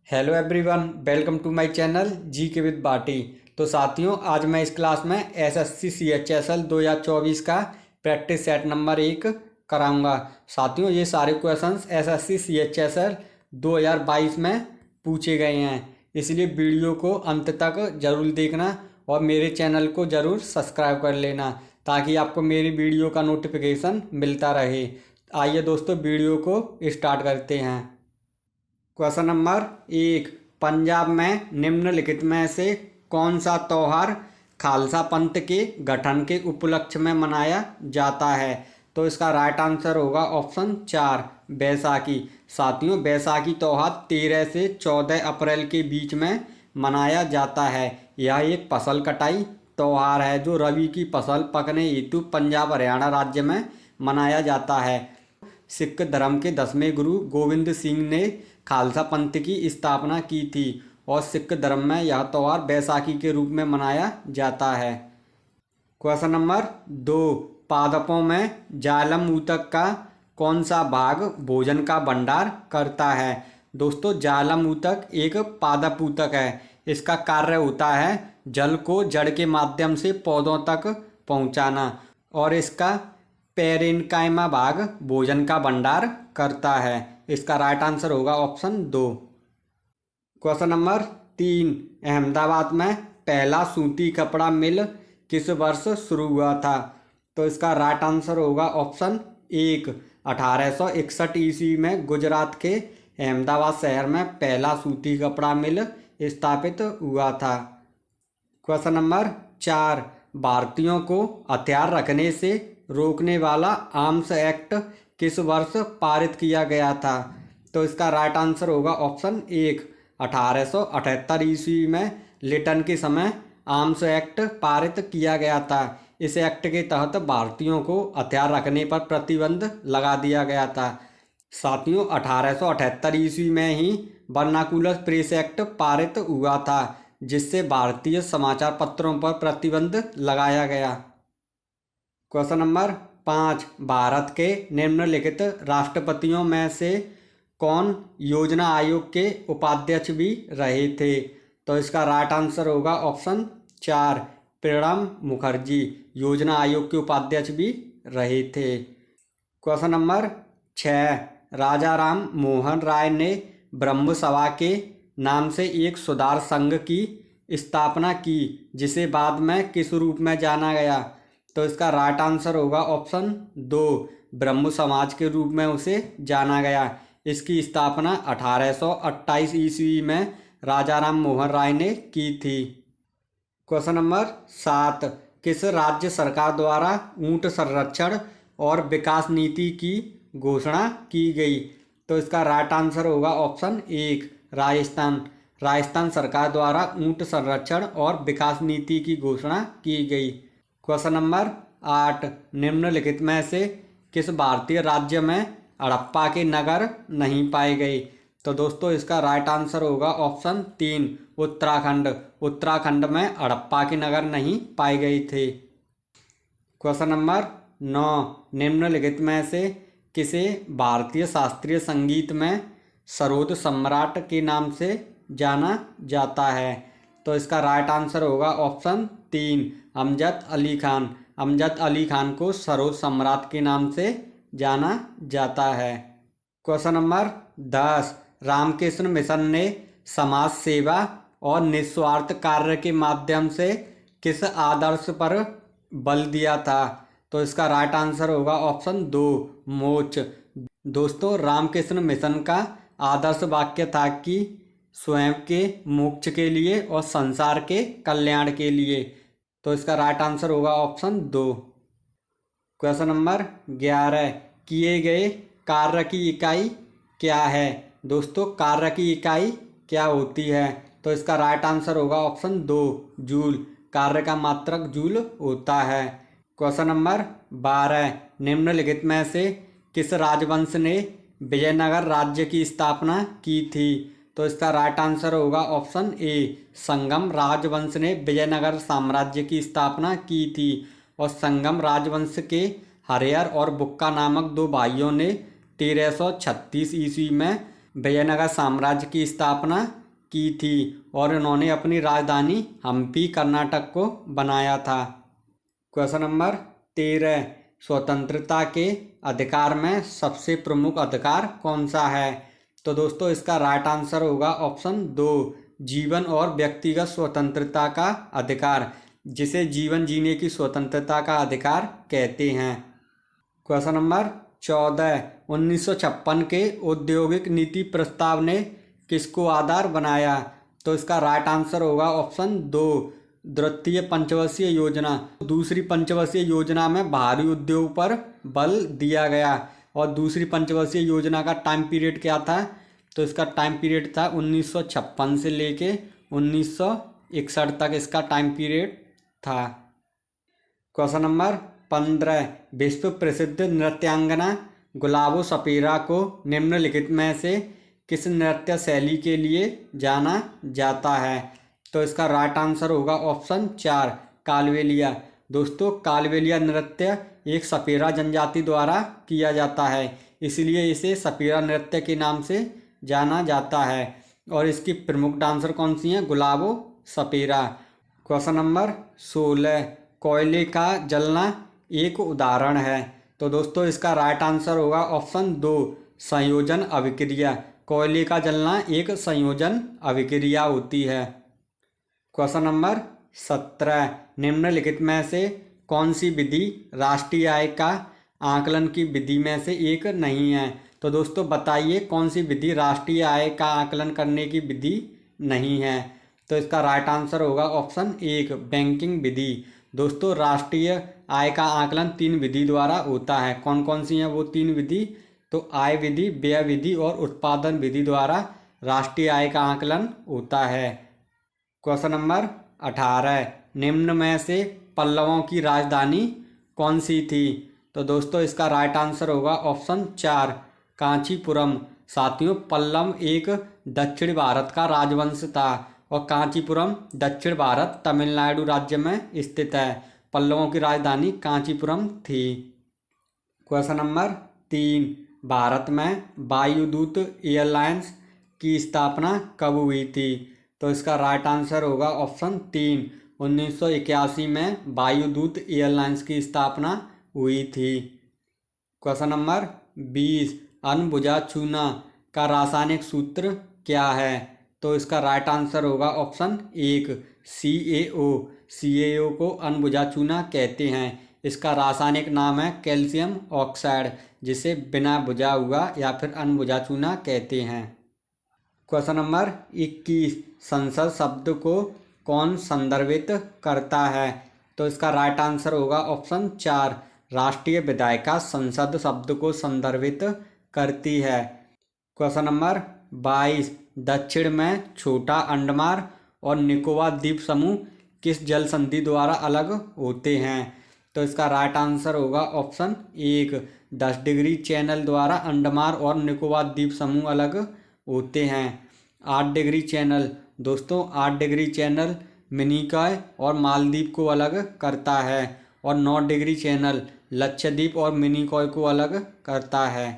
Hello everyone, welcome to my channel G K with बाटी। तो साथियों, आज मैं इस क्लास में एसएससी सीएचएसएल 2024 का प्रैक्टिस सेट नंबर 1 कराऊंगा। साथियों, ये सारे क्वेश्चंस एसएससी सीएचएसएल 2022 में पूछे गए हैं, इसलिए वीडियो को अंत तक जरूर देखना और मेरे चैनल को ज़रूर सब्सक्राइब कर लेना ताकि आपको मेरी वीडियो का नोटिफिकेशन मिलता रहे। आइए दोस्तों, वीडियो को स्टार्ट करते हैं। क्वेश्चन नंबर 1, पंजाब में निम्नलिखित में से कौन सा त्योहार खालसा पंथ के गठन के उपलक्ष्य में मनाया जाता है? तो इसका राइट आंसर होगा ऑप्शन 4, बैसाखी। साथियों, बैसाखी त्योहार 13 से 14 अप्रैल के बीच में मनाया जाता है। यह एक फसल कटाई त्योहार है जो रबी की फसल पकने हेतु पंजाब हरियाणा राज्य में मनाया जाता है। सिख धर्म के 10वें गुरु गोविंद सिंह ने खालसा पंथ की स्थापना की थी और सिख धर्म में यह त्यौहार बैसाखी के रूप में मनाया जाता है। क्वेश्चन नंबर 2, पादपों में जालम ऊतक का कौन सा भाग भोजन का भंडार करता है? दोस्तों, जालम ऊतक एक पादप ऊतक है। इसका कार्य होता है जल को जड़ के माध्यम से पौधों तक पहुंचाना और इसका पेरेन्काइमा भाग भोजन का भंडार करता है। इसका राइट आंसर होगा ऑप्शन 2। क्वेश्चन नंबर 3, अहमदाबाद में पहला सूती कपड़ा मिल किस वर्ष शुरू हुआ था? तो इसका राइट आंसर होगा ऑप्शन 1, 1861 ईस्वी में गुजरात के अहमदाबाद शहर में पहला सूती कपड़ा मिल स्थापित हुआ था। क्वेश्चन नंबर 4, भारतीयों को हथियार रखने से रोकने वाला आर्म्स एक्ट किस वर्ष पारित किया गया था? तो इसका राइट आंसर होगा ऑप्शन 1, 1878 ईस्वी में लिटन के समय आर्म्स एक्ट पारित किया गया था। इस एक्ट के तहत भारतीयों को हथियार रखने पर प्रतिबंध लगा दिया गया था। साथियों, 1878 ईस्वी में ही वर्नाकुलर प्रेस एक्ट पारित हुआ था जिससे भारतीय समाचार पत्रों पर प्रतिबंध लगाया गया। क्वेश्चन नंबर 5, भारत के निम्नलिखित राष्ट्रपतियों में से कौन योजना आयोग के उपाध्यक्ष भी रहे थे? तो इसका राइट आंसर होगा ऑप्शन 4, प्रणब मुखर्जी योजना आयोग के उपाध्यक्ष भी रहे थे। क्वेश्चन नंबर 6, राजा राम मोहन राय ने ब्रह्म सभा के नाम से एक सुधार संघ की स्थापना की जिसे बाद में किस रूप में जाना गया? तो इसका राइट आंसर होगा ऑप्शन 2, ब्रह्म समाज के रूप में उसे जाना गया। इसकी स्थापना 1828 ईस्वी में राजा राम मोहन राय ने की थी। क्वेश्चन नंबर 7, किस राज्य सरकार द्वारा ऊंट संरक्षण और विकास नीति की घोषणा की गई? तो इसका राइट आंसर होगा ऑप्शन 1, राजस्थान। राजस्थान सरकार द्वारा ऊंट संरक्षण और विकास नीति की घोषणा की गई। क्वेश्चन नंबर 8, निम्नलिखित में से किस भारतीय राज्य में हड़प्पा के नगर नहीं पाए गए? तो दोस्तों, इसका राइट आंसर होगा ऑप्शन 3, उत्तराखंड। उत्तराखंड में हड़प्पा के नगर नहीं पाए गए थे। क्वेश्चन नंबर 9, निम्नलिखित में से किसे भारतीय शास्त्रीय संगीत में सरोद सम्राट के नाम से जाना जाता है? तो इसका राइट आंसर होगा ऑप्शन 3, अमजद अली खान। अमजद अली खान को सरोद सम्राट के नाम से जाना जाता है। क्वेश्चन नंबर 10, रामकृष्ण मिशन ने समाज सेवा और निस्वार्थ कार्य के माध्यम से किस आदर्श पर बल दिया था? तो इसका राइट आंसर होगा ऑप्शन 2, मोक्ष। दोस्तों, रामकृष्ण मिशन का आदर्श वाक्य था कि स्वयं के मोक्ष के लिए और संसार के कल्याण के लिए। तो इसका राइट आंसर होगा ऑप्शन 2। क्वेश्चन नंबर 11, किए गए कार्य की इकाई क्या है? दोस्तों, कार्य की इकाई क्या होती है? तो इसका राइट आंसर होगा ऑप्शन 2, जूल। कार्य का मात्रक जूल होता है। क्वेश्चन नंबर 12, निम्नलिखित में से किस राजवंश ने विजयनगर राज्य की स्थापना की थी? तो इसका राइट आंसर होगा ऑप्शन ए, संगम राजवंश ने विजयनगर साम्राज्य की स्थापना की थी और संगम राजवंश के हरिहर और बुक्का नामक दो भाइयों ने 1336 ईस्वी में विजयनगर साम्राज्य की स्थापना की थी और इन्होंने अपनी राजधानी हम्पी कर्नाटक को बनाया था। क्वेश्चन नंबर 13, स्वतंत्रता के अधिकार में सबसे प्रमुख अधिकार कौन सा है? तो दोस्तों इसका राइट आंसर होगा ऑप्शन 2, जीवन और व्यक्तिगत स्वतंत्रता का अधिकार, जिसे जीवन जीने की स्वतंत्रता का अधिकार कहते हैं। क्वेश्चन नंबर 14, 1956 के औद्योगिक नीति प्रस्ताव ने किसको आधार बनाया? तो इसका राइट आंसर होगा ऑप्शन 2, द्वितीय पंचवर्षीय योजना। दूसरी पंचवर्षीय योजना में भारी उद्योग पर बल दिया गया और दूसरी पंचवर्षीय योजना का टाइम पीरियड क्या था? तो इसका टाइम पीरियड था 1956 से लेके 1961 तक इसका टाइम पीरियड था। क्वेश्चन नंबर 15, विश्व प्रसिद्ध नृत्यांगना गुलाबो सपेरा को निम्नलिखित में से किस नृत्य शैली के लिए जाना जाता है? तो इसका राइट आंसर होगा ऑप्शन 4, कालबेलिया। दोस्तों कालबेलिया नृत्य एक सपेरा जनजाति द्वारा किया जाता है, इसलिए इसे सपेरा नृत्य के नाम से जाना जाता है और इसकी प्रमुख डांसर कौन सी हैं? गुलाबो सपेरा। क्वेश्चन नंबर 16, कोयले का जलना एक उदाहरण है। तो दोस्तों इसका राइट आंसर होगा ऑप्शन 2, संयोजन अभिक्रिया। कोयले का जलना एक संयोजन अभिक्रिया होती है। क्वेश्चन नंबर 17, निम्नलिखित में से कौन सी विधि राष्ट्रीय आय का आकलन की विधि में से एक नहीं है? तो दोस्तों बताइए कौन सी विधि राष्ट्रीय आय का आकलन करने की विधि नहीं है? तो इसका राइट आंसर होगा ऑप्शन 1, बैंकिंग विधि। दोस्तों राष्ट्रीय आय का आकलन 3 विधि द्वारा होता है। कौन कौन सी हैं वो 3 विधि? तो आय विधि, व्यय विधि और उत्पादन विधि द्वारा राष्ट्रीय आय का आकलन होता है। क्वेश्चन नंबर 18, निम्न में से पल्लवों की राजधानी कौन सी थी? तो दोस्तों इसका राइट आंसर होगा ऑप्शन 4, कांचीपुरम। साथियों पल्लव एक दक्षिण भारत का राजवंश था और कांचीपुरम दक्षिण भारत तमिलनाडु राज्य में स्थित है। पल्लवों की राजधानी कांचीपुरम थी। क्वेश्चन नंबर 3, भारत में वायुदूत एयरलाइंस की स्थापना कब हुई थी? तो इसका राइट आंसर होगा ऑप्शन 3, 1981 में वायुदूत एयरलाइंस की स्थापना हुई थी। क्वेश्चन नंबर 20, अनबुझा चूना का रासायनिक सूत्र क्या है? तो इसका राइट आंसर होगा ऑप्शन 1, CaO। CaO को अनबुझा चूना कहते हैं। इसका रासायनिक नाम है कैल्शियम ऑक्साइड, जिसे बिना बुझा हुआ या फिर अनबुझा चूना कहते हैं। क्वेश्चन नंबर 21, संसद शब्द को कौन संदर्भित करता है? तो इसका राइट आंसर होगा ऑप्शन 4, राष्ट्रीय विधायिका संसद शब्द को संदर्भित करती है। क्वेश्चन नंबर 22, दक्षिण में छोटा अंडमान और निकोबार द्वीप समूह किस जल संधि द्वारा अलग होते हैं? तो इसका राइट आंसर होगा ऑप्शन 1, 10 डिग्री चैनल द्वारा अंडमान और निकोबार द्वीप समूह अलग होते हैं। 8 डिग्री चैनल, दोस्तों 8 डिग्री चैनल मिनिकॉय और मालदीव को अलग करता है और 9 डिग्री चैनल लक्षद्वीप और मिनिकॉय को अलग करता है।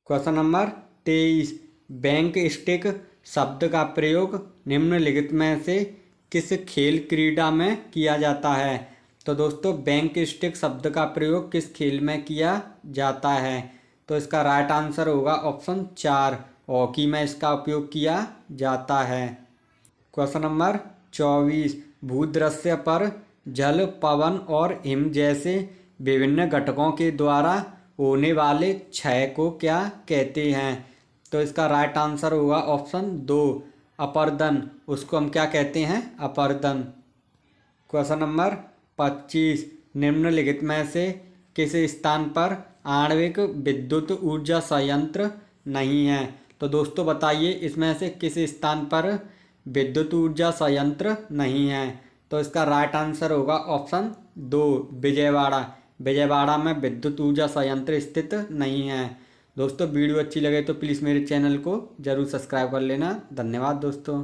क्वेश्चन नंबर 23, बैंक स्टिक शब्द का प्रयोग निम्नलिखित में से किस खेल क्रीड़ा में किया जाता है? तो दोस्तों बैंक स्टिक शब्द का प्रयोग किस खेल में किया जाता है? तो इसका राइट आंसर होगा ऑप्शन 4, हॉकी में इसका उपयोग किया जाता है। क्वेश्चन नंबर 24, भूदृश्य पर जल, पवन और हिम जैसे विभिन्न घटकों के द्वारा होने वाले क्षय को क्या कहते हैं? तो इसका राइट आंसर होगा ऑप्शन 2, अपरदन। उसको हम क्या कहते हैं? अपरदन। क्वेश्चन नंबर 25, निम्नलिखित में से किस स्थान पर आणविक विद्युत ऊर्जा संयंत्र नहीं है? तो दोस्तों बताइए इसमें से किस स्थान पर विद्युत ऊर्जा संयंत्र नहीं है? तो इसका राइट आंसर होगा ऑप्शन 2, विजयवाड़ा। विजयवाड़ा में विद्युत ऊर्जा संयंत्र स्थित नहीं है। दोस्तों वीडियो अच्छी लगे तो प्लीज़ मेरे चैनल को ज़रूर सब्सक्राइब कर लेना। धन्यवाद दोस्तों।